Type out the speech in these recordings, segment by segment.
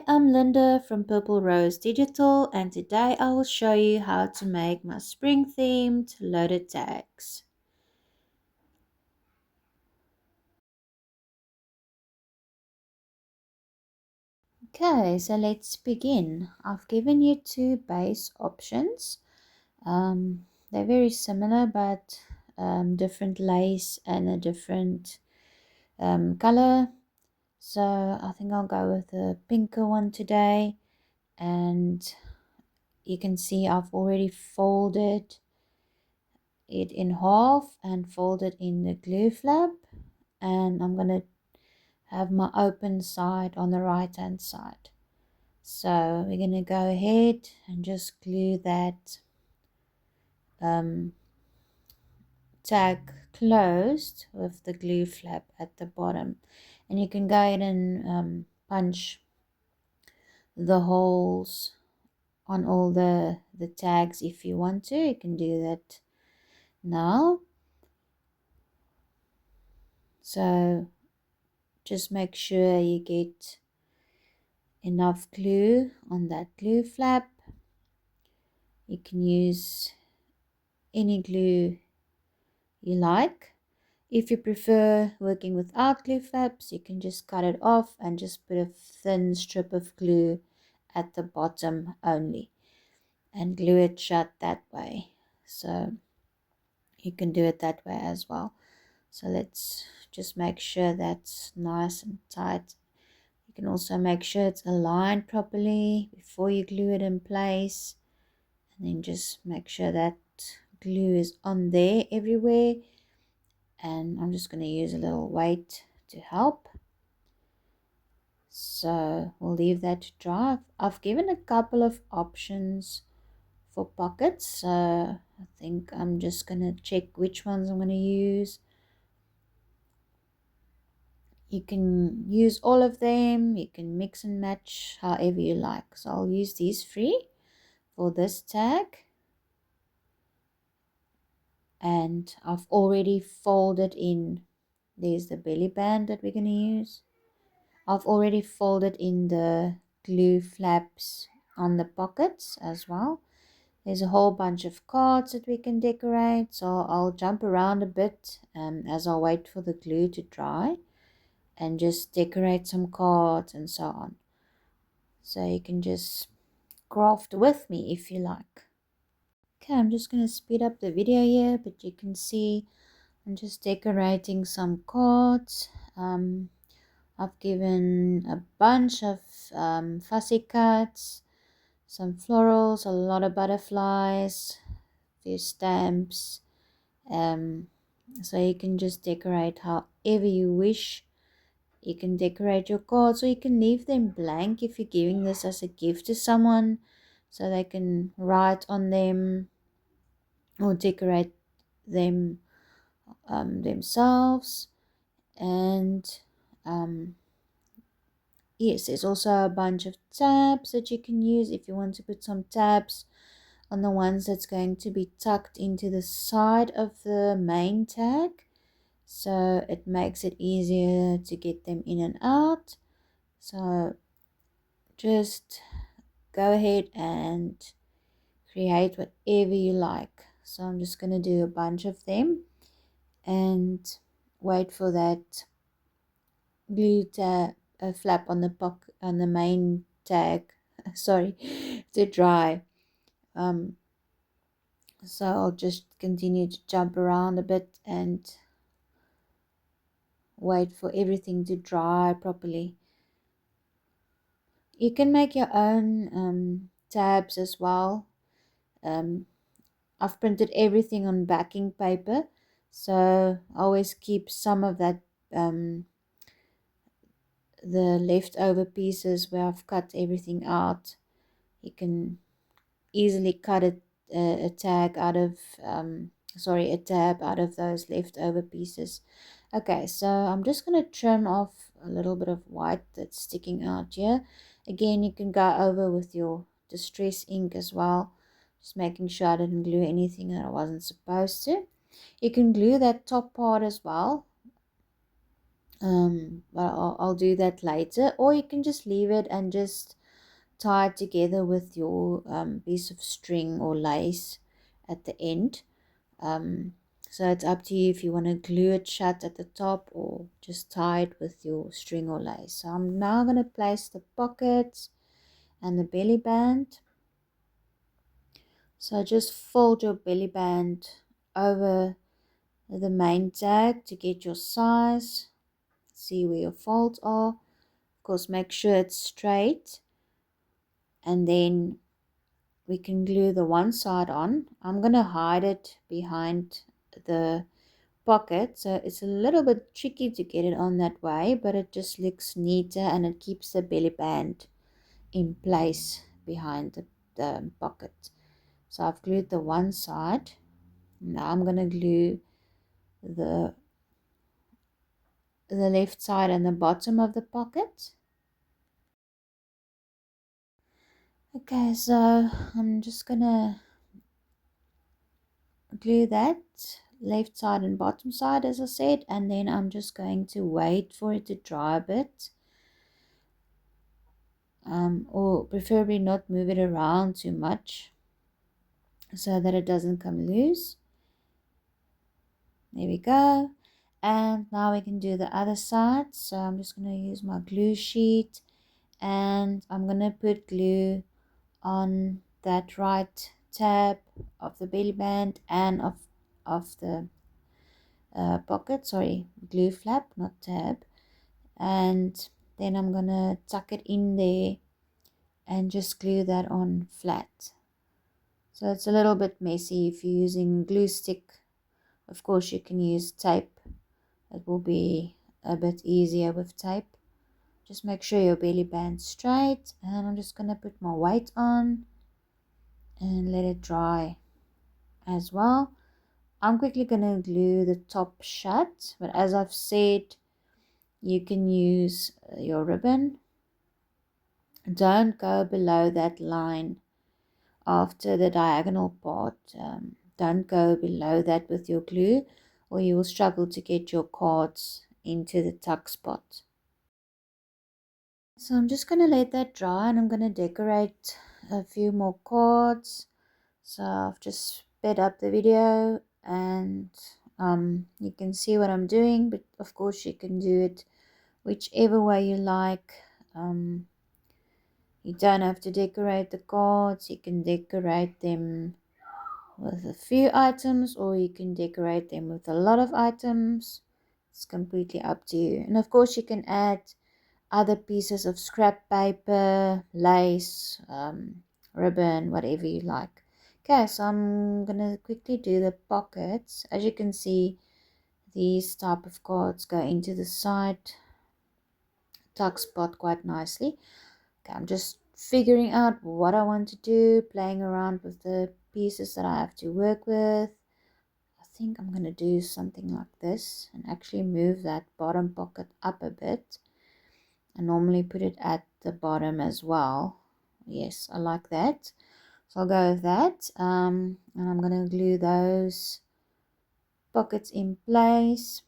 Hi, I'm Linda from Purple Rose Digital, and today I will show you how to make my spring themed loaded tags. Okay, so let's begin. I've given you two base options. They're very similar but different lace and a different color. So I think I'll go with the pinker one today, and you can see I've already folded it in half and fold it in the glue flap, and I'm gonna have my open side on the right hand side. So we're gonna go ahead and just glue that um, tag closed with the glue flap at the bottom, and you can go ahead and punch the holes on all the tags if you want to. You can do that now. So just make sure you get enough glue on that glue flap. You can use any glue you like. If you prefer working without glue flaps, you can just cut it off and just put a thin strip of glue at the bottom only and glue it shut that way. So you can do it that way as well. So let's just make sure that's nice and tight. You can also make sure it's aligned properly before you glue it in place, and then just make sure that glue is on there everywhere. And I'm just going to use a little weight to help. So we'll leave that to dry. I've given a couple of options for pockets, so I think I'm just going to check which ones I'm going to use. You can use all of them, you can mix and match however you like. So I'll use these three for this tag, and I've already folded in. There's the belly band that we're going to use. I've already folded in the glue flaps on the pockets as well. There's a whole bunch of cards that we can decorate, so I'll jump around a bit as I wait for the glue to dry and just decorate some cards and so on. So you can just craft with me if you like. Okay, I'm just going to speed up the video here, but you can see I'm just decorating some cards. I've given a bunch of fussy cuts, some florals, a lot of butterflies, a few stamps. Um, so you can just decorate however you wish. You can decorate your cards, or you can leave them blank if you're giving this as a gift to someone, so they can write on them or decorate them themselves. And yes, there's also a bunch of tabs that you can use if you want to put some tabs on the ones that's going to be tucked into the side of the main tag, so it makes it easier to get them in and out. So just go ahead and create whatever you like. So I'm just going to do a bunch of them and wait for that glue tab flap on the main tag sorry, to dry. So I'll just continue to jump around a bit and wait for everything to dry properly. You can make your own tabs as well. I've printed everything on backing paper, so I always keep some of that the leftover pieces where I've cut everything out. You can easily cut a tag out of a tab out of those leftover pieces. Okay, so I'm just going to trim off a little bit of white that's sticking out here. Again, you can go over with your distress ink as well, just making sure I didn't glue anything that I wasn't supposed to. You can glue that top part as well, But I'll do that later, or you can just leave it and just tie it together with your piece of string or lace at the end. um, so it's up to you if you want to glue it shut at the top or just tie it with your string or lace. So I'm now going to place the pockets and the belly band. So just fold your belly band over the main tag to get your size. See where your folds are. Of course, make sure it's straight, and then we can glue the one side on. I'm going to hide it behind the pocket, so it's a little bit tricky to get it on that way, but it just looks neater and it keeps the belly band in place behind the pocket. So I've glued the one side. Now I'm going to glue the left side and the bottom of the pocket. Okay, so I'm just gonna glue that left side and bottom side as I said, and then I'm just going to wait for it to dry a bit, or preferably not move it around too much so that it doesn't come loose. There we go. And now we can do the other side. So I'm just going to use my glue sheet, and I'm going to put glue on that right tab of the belly band and of the pocket, sorry, glue flap, not tab. And then I'm gonna tuck it in there and just glue that on flat. So it's a little bit messy if you're using glue stick. Of course you can use tape, it will be a bit easier with tape. Just make sure your belly band's straight, and I'm just gonna put my weight on and let it dry as well. I'm quickly gonna glue the top shut, but as I've said, you can use your ribbon. Don't go below that line after the diagonal part. Don't go below that with your glue, or you will struggle to get your cards into the tuck spot. So I'm just going to let that dry, and I'm going to decorate a few more cards. So I've just sped up the video, and you can see what I'm doing, but of course you can do it whichever way you like. You don't have to decorate the cards. You can decorate them with a few items, or you can decorate them with a lot of items. It's completely up to you. And of course you can add other pieces of scrap paper, lace, ribbon, whatever you like. Okay, so I'm gonna quickly do the pockets. As you can see, these type of cards go into the side tuck spot quite nicely. Okay, I'm just figuring out what I want to do, playing around with the pieces that I have to work with. I think I'm going to do something like this and actually move that bottom pocket up a bit. I normally put it at the bottom as well. Yes, I like that. So I'll go with that. And I'm going to glue those pockets in place.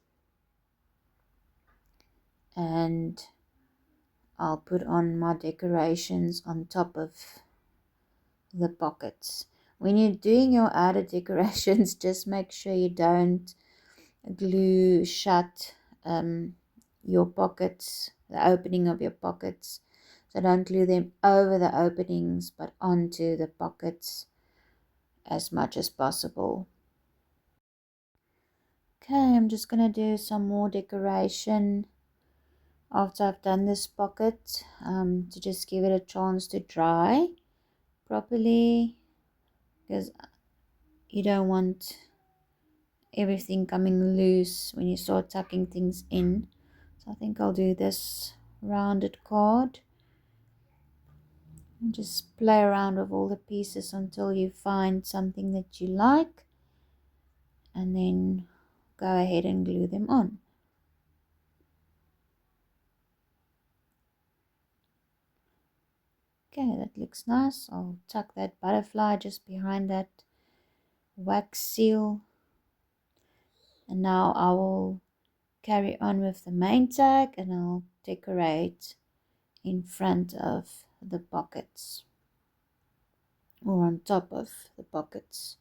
And I'll put on my decorations on top of the pockets. When you're doing your outer decorations, just make sure you don't glue shut your pockets, the opening of your pockets. So don't glue them over the openings, but onto the pockets as much as possible. Okay, I'm just gonna do some more decoration after I've done this pocket, to just give it a chance to dry properly, because you don't want everything coming loose when you start tucking things in. So I think I'll do this rounded card and just play around with all the pieces until you find something that you like, and then go ahead and glue them on. Okay, that looks nice. I'll tuck that butterfly just behind that wax seal, and now I will carry on with the main tag and I'll decorate in front of the pockets or on top of the pockets.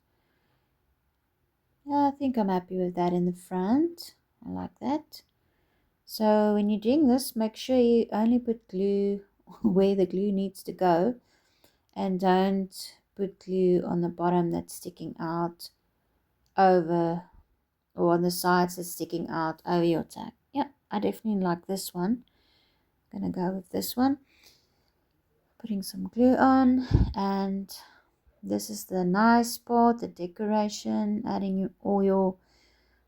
Yeah, I think I'm happy with that in the front. I like that. So when you're doing this, make sure you only put glue where the glue needs to go and don't put glue on the bottom that's sticking out over, or on the sides that's sticking out over your tag. Yeah, I definitely like this one. Gonna go with this one. Putting some glue on, and this is the nice part, the decoration, adding all your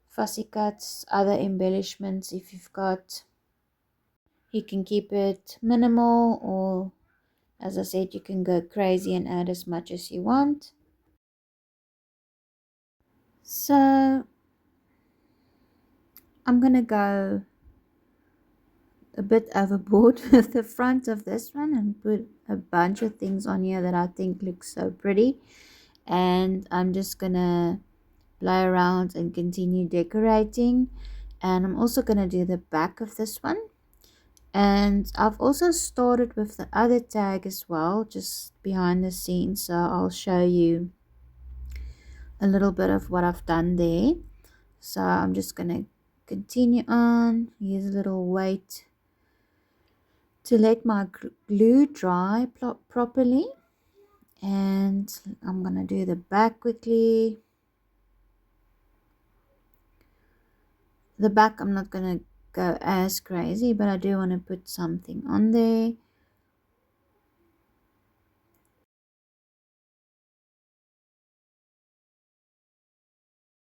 fussy cuts, other embellishments if you've got. You can keep it minimal, or as I said, you can go crazy and add as much as you want. So I'm gonna go a bit overboard with the front of this one and put a bunch of things on here that I think looks so pretty, and I'm just gonna play around and continue decorating. And I'm also gonna do the back of this one, and I've also started with the other tag as well, just behind the scenes, so I'll show you a little bit of what I've done there. So I'm just gonna continue on, use a little weight to let my glue dry properly, and I'm gonna do the back quickly. The back I'm not gonna go as crazy, but I do want to put something on there.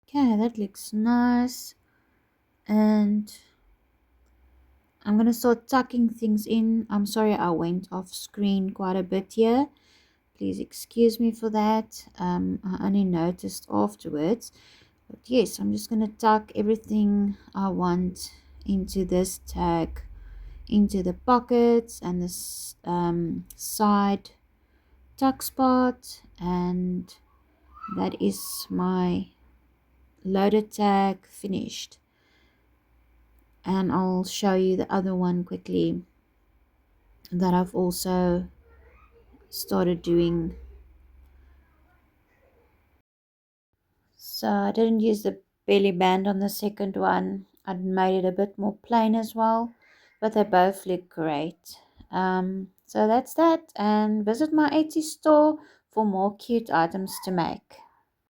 Okay, that looks nice, and I'm gonna start tucking things in. I'm sorry I went off screen quite a bit here. Please excuse me for that. I only noticed afterwards. But yes, I'm just going to tuck everything I want into this tag, into the pockets and this side tuck spot. And that is my loaded tag finished. And I'll show you the other one quickly that I've also started doing. So I didn't use the belly band on the second one. I made it a bit more plain as well, but they both look great. So that's that, and visit my Etsy store for more cute items to make.